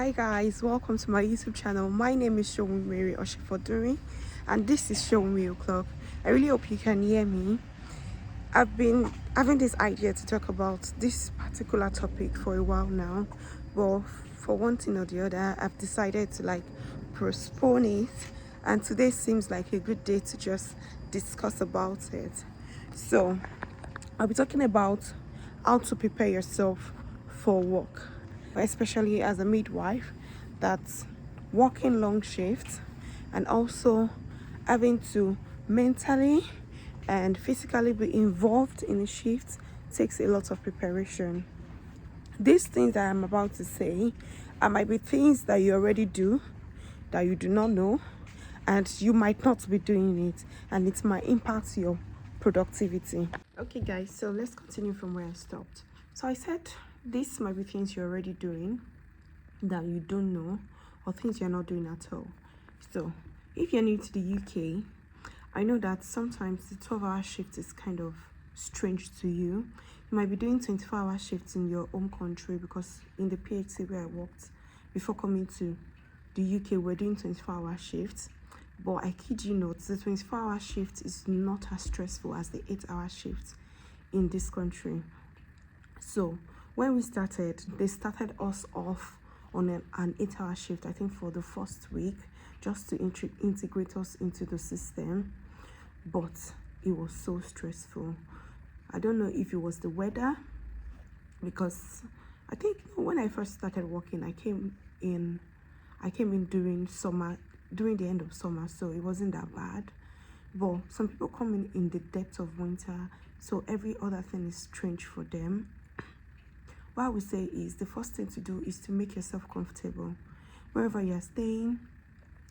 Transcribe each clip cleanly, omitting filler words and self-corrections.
Hi guys, welcome to my YouTube channel. My name is showunmioclock and this is showunmioclock. I really hope you can hear me. I've been having this idea to talk about this particular topic for a while now, but for one thing or the other, I've decided to postpone it, and today seems like a good day to just discuss about it. So I'll be talking about how to prepare yourself for work, especially as a midwife that's working long shifts and also having to mentally and physically be involved in a shift takes a lot of preparation. These things that I'm about to say might be things that you already do that you do not know, and you might not be doing it, and it might impact your productivity. Okay guys, so let's continue from where I stopped. So I said this might be things you're already doing that you don't know, or things you're not doing at all. So if you're new to the UK, I know that sometimes the 12-hour shift is kind of strange to you. You might be doing 24-hour shifts in your home country, because in the PhD where I worked before coming to the UK, we're doing 24-hour shifts. But I kid you not, the 24-hour shift is not as stressful as the 8-hour shift in this country. So when we started, they started us off on an 8-hour shift, I think for the first week, just to integrate us into the system. But it was so stressful. I don't know if it was the weather, because I think when I first started working, I came in during summer, during the end of summer, so it wasn't that bad. But some people come in the depth of winter, so every other thing is strange for them. What I would say is, the first thing to do is to make yourself comfortable. Wherever you're staying,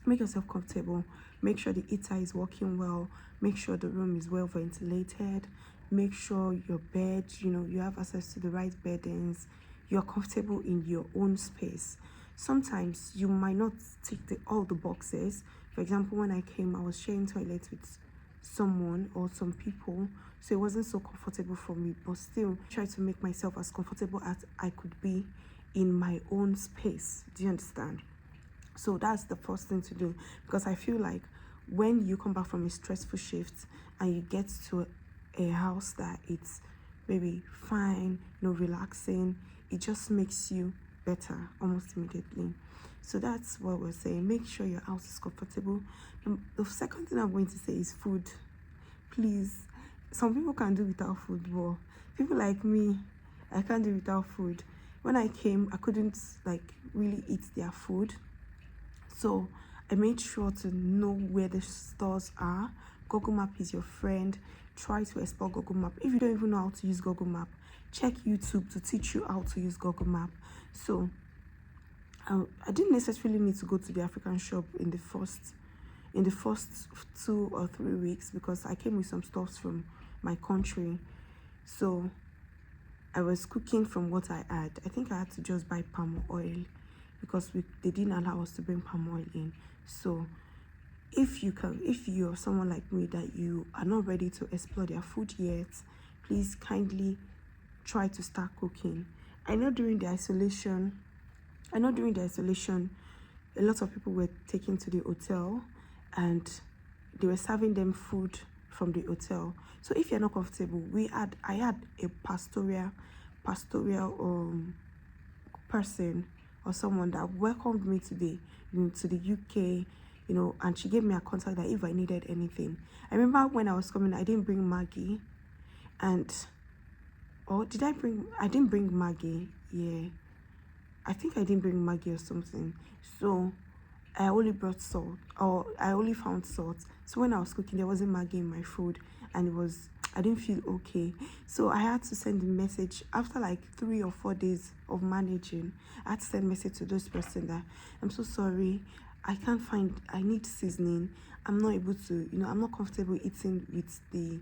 make yourself comfortable. Make sure the heater is working well. Make sure the room is well ventilated. Make sure your bed, you have access to the right beddings. You're comfortable in your own space. Sometimes you might not tick all the boxes. For example, when I came, I was sharing toilets with someone or some people, so it wasn't so comfortable for me, but still try to make myself as comfortable as I could be in my own space. Do you understand? So that's the first thing to do, because I feel like when you come back from a stressful shift and you get to a house that it's maybe fine, relaxing, it just makes you better almost immediately. So that's what we're saying. Make sure your house is comfortable. The second thing I'm going to say is food. Please, some people can do without food, but people like me, I can't do without food. When I came, I couldn't really eat their food, so I made sure to know where the stores are. Google Map is your friend. Try to explore Google Map. If you don't even know how to use Google Map, check YouTube to teach you how to use Google Map. So I didn't necessarily need to go to the African shop in the first 2 or 3 weeks, because I came with some stuff from my country. So I was cooking from what I had. I think I had to just buy palm oil, because they didn't allow us to bring palm oil in. So if you're someone like me that you are not ready to explore their food yet, please kindly try to start cooking. I know during the isolation, a lot of people were taken to the hotel and they were serving them food from the hotel. So if you're not comfortable, I had a pastoral person or someone that welcomed me to the UK, and she gave me a contact that if I needed anything. I remember when I was coming, I didn't bring Maggie, I didn't bring Maggie. Yeah, I think I didn't bring Maggie or something. So I only brought salt, or I only found salt. So when I was cooking, there wasn't Maggie in my food, and I didn't feel okay. So I had to send a message after 3 or 4 days of managing. I had to send a message to those person that I'm so sorry, I need seasoning. I'm not able to, I'm not comfortable eating with the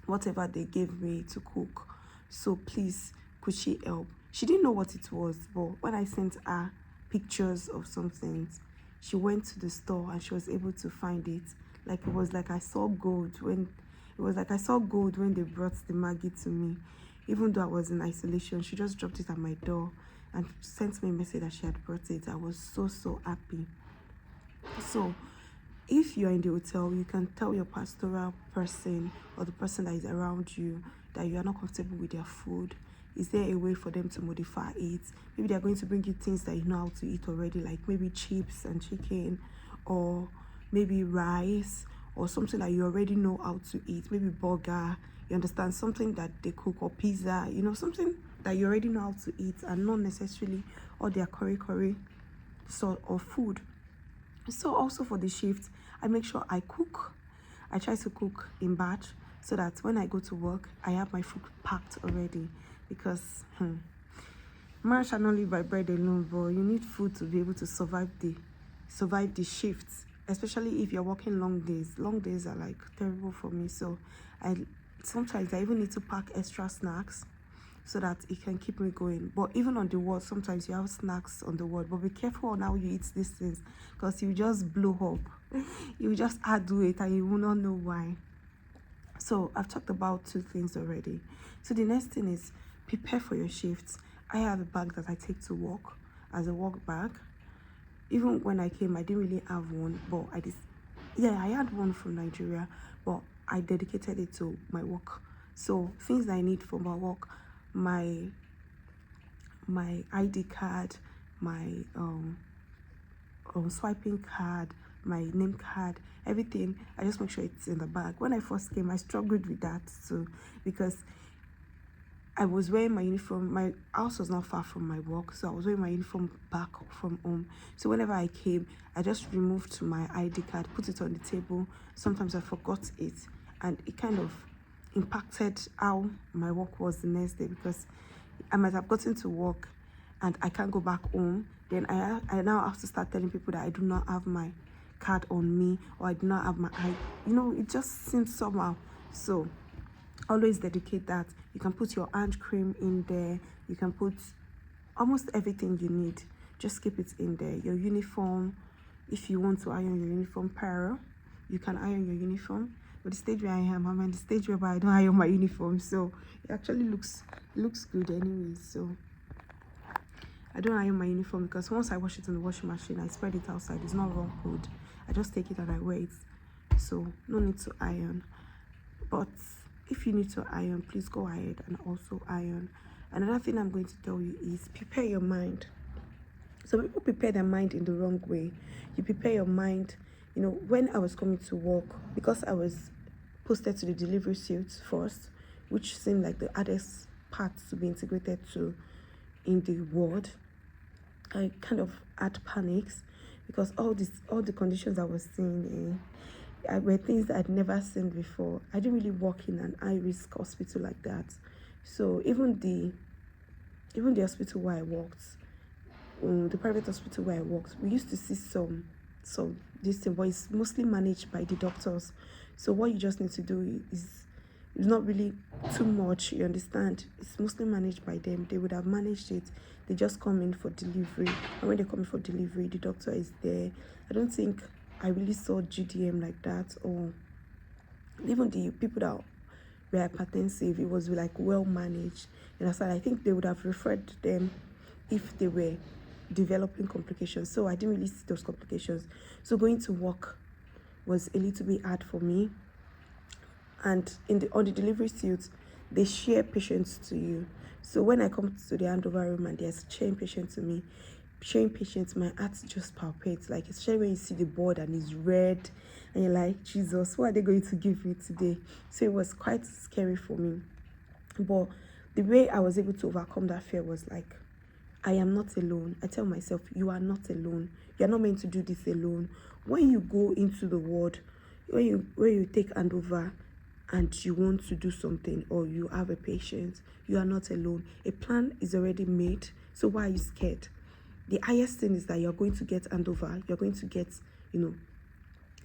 whatever they gave me to cook. So please, could she help? She didn't know what it was, but when I sent her pictures of some things, she went to the store and she was able to find it. It was like I saw gold when they brought the Maggie to me. Even though I was in isolation, she just dropped it at my door and sent me a message that she had brought it. I was so happy. So if you're in the hotel, you can tell your pastoral person or the person that is around you that you are not comfortable with their food. Is there a way for them to modify it? Maybe they're going to bring you things that you know how to eat already, like maybe chips and chicken, or maybe rice, or something that you already know how to eat, maybe burger, you understand, something that they cook, or pizza, you know, something that you already know how to eat, and not necessarily all their curry sort of food. So also for the shift, I make sure I cook. I try to cook in batch so that when I go to work, I have my food packed already, because man shall not live by bread alone, but you need food to be able to survive the shifts, especially if you're working long days. Long days are like terrible for me, so sometimes I even need to pack extra snacks so that it can keep me going. But even on the ward, sometimes you have snacks on the ward, but be careful on how you eat these things, because you just blow up. You just add weight and you will not know why. So I've talked about 2 things already. So the next thing is prepare for your shifts. I have a bag that I take to work as a work bag. Even when I came, I didn't really have one, but I had one from Nigeria, but I dedicated it to my work. So things that I need for my work, my ID card, my swiping card, my name card, everything, I just make sure it's in the bag. When I first came, I struggled with that too, because I was wearing my uniform. My house was not far from my work, so I was wearing my uniform back from home. So whenever I came, I just removed my ID card, put it on the table. Sometimes I forgot it, and it kind of impacted how my work was the next day, because I might have gotten to work and I can't go back home. Then I now have to start telling people that I do not have my card on me, or I do not have my ID. You know, it just seems somehow. So always dedicate that. You can put your hand cream in there, you can put almost everything you need, just keep it in there. Your uniform, if you want to iron your uniform pair, you can iron your uniform. But the stage where I'm in the stage where I don't iron my uniform, so it actually looks good anyways. So I don't iron my uniform, because once I wash it in the washing machine, I spread it outside. It's not raw code. I just take it and I wear it, so no need to iron. But if you need to iron, please go ahead and also iron. Another thing I'm going to tell you is prepare your mind. So people prepare their mind in the wrong way. You prepare your mind, you know, when I was coming to work, because I was posted to the delivery suite first, which seemed like the hardest part to be integrated to in the ward, I kind of had panics, because all the conditions I was seeing were things that I'd never seen before. I didn't really work in an high-risk hospital like that. So even the hospital where I worked, the private hospital where I worked, we used to see some this thing, but it's mostly managed by the doctors. So what you just need to do is not really too much, you understand. It's mostly managed by them. They would have managed it. They just come in for delivery, and when they come in for delivery, the doctor is there. I don't think I really saw GDM like that, or even the people that were hypertensive. It was like well managed, and I think they would have referred them if they were developing complications. So I didn't really see those complications. So going to work was a little bit hard for me. And on the delivery suite, they share patients to you. So when I come to the handover room and there's sharing patient to me, showing patients, my heart just palpitates. Like, especially when you see the board and it's red, and you're like, Jesus, what are they going to give me today? So it was quite scary for me. But the way I was able to overcome that fear was like, I am not alone. I tell myself, you are not alone. You're not meant to do this alone. When you go into the ward, when you take handover and you want to do something, or you have a patient, you are not alone. A plan is already made. So why are you scared? The highest thing is that you're going to get handover. You're going to get,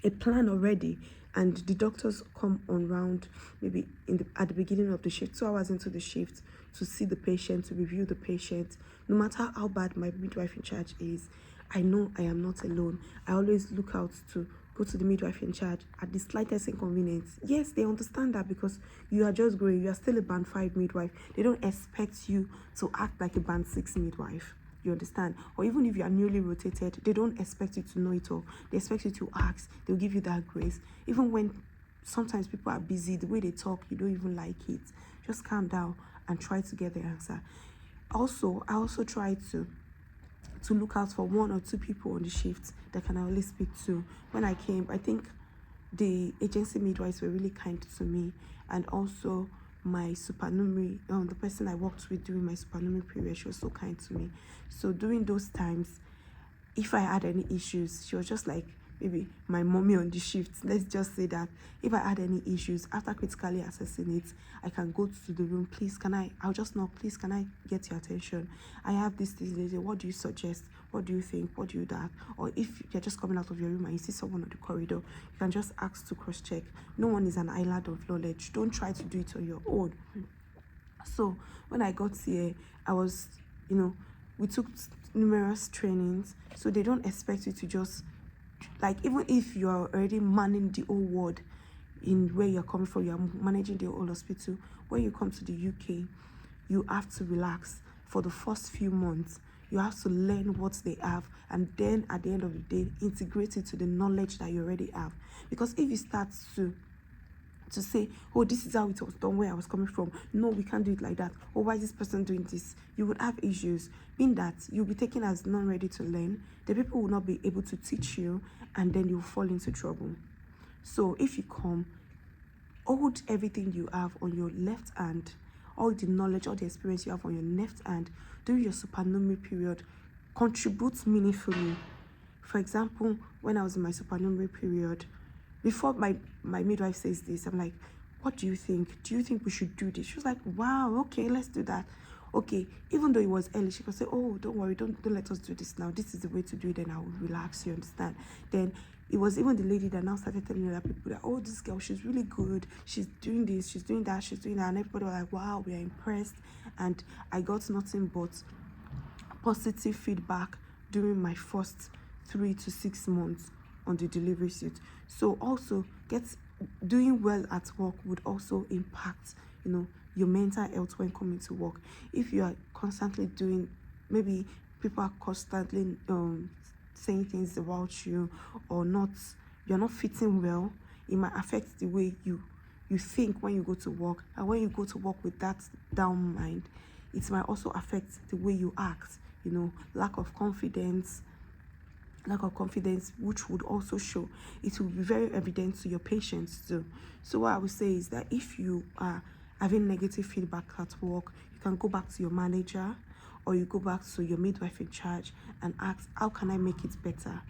a plan already. And the doctors come on round maybe at the beginning of the shift, 2 hours into the shift, to see the patient, to review the patient. No matter how bad my midwife in charge is, I know I am not alone. I always look out to go to the midwife in charge at the slightest inconvenience. Yes, they understand that, because you are just growing. You are still a band 5 midwife. They don't expect you to act like a band 6 midwife. You understand? Or even if you are newly rotated, they don't expect you to know it all. They expect you to ask. They'll give you that grace. Even when sometimes people are busy, the way they talk, you don't even like it. Just calm down and try to get the answer. Also, I also try to look out for 1 or 2 people on the shift that can always speak to. When I came, I think the agency midwives were really kind to me, and also my supernumerary, the person I worked with during my supernumerary period, she was so kind to me. So during those times, if I had any issues, she was just like maybe my mommy on the shift. Let's just say that if I had any issues, after critically assessing it, I can go to the room. Please, I'll just knock. Please, can I get your attention? I have this. What do you suggest? What do you think? What do you that? Or if you're just coming out of your room and you see someone on the corridor, you can just ask to cross-check. No one is an island of knowledge. Don't try to do it on your own. So when I got here, I was, we took numerous trainings, so they don't expect you to just, like, even if you are already manning the whole ward in where you're coming from, you're managing the whole hospital, when you come to the UK, you have to relax for the first few months. You have to learn what they have, and then at the end of the day, integrate it to the knowledge that you already have. Because if you start to say, oh, this is how it was done where I was coming from, no, we can't do it like that, or why is this person doing this, you would have issues. Being that you'll be taken as not ready to learn, the people will not be able to teach you, and then you'll fall into trouble. So if you come, hold everything you have on your left hand, all the knowledge, all the experience you have on your left hand during your supernumerary period, contribute meaningfully. For example, when I was in my supernumerary period, before my midwife says this, I'm like, what do you think? Do you think we should do this? She was like, wow, okay, let's do that. Okay, even though it was early, she could say, oh, don't worry, don't let us do this now. This is the way to do it, then I will relax, you understand? Then it was even the lady that now started telling other people that, oh, this girl, she's really good. She's doing this, she's doing that, she's doing that. And everybody was like, wow, we are impressed. And I got nothing but positive feedback during my first 3 to 6 months on the delivery suite. So also doing well at work would also impact your mental health when coming to work. If you are constantly doing, maybe people are constantly saying things about you, or you're not fitting well, it might affect the way you think when you go to work. And when you go to work with that down mind, it might also affect the way you act, lack of confidence, which would also show. It will be very evident to your patients too. So what I would say is that if you are having negative feedback at work, you can go back to your manager, or you go back to your midwife in charge and ask, how can I make it better?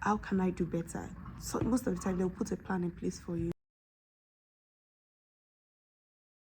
How can I do better? So most of the time they'll put a plan in place for you.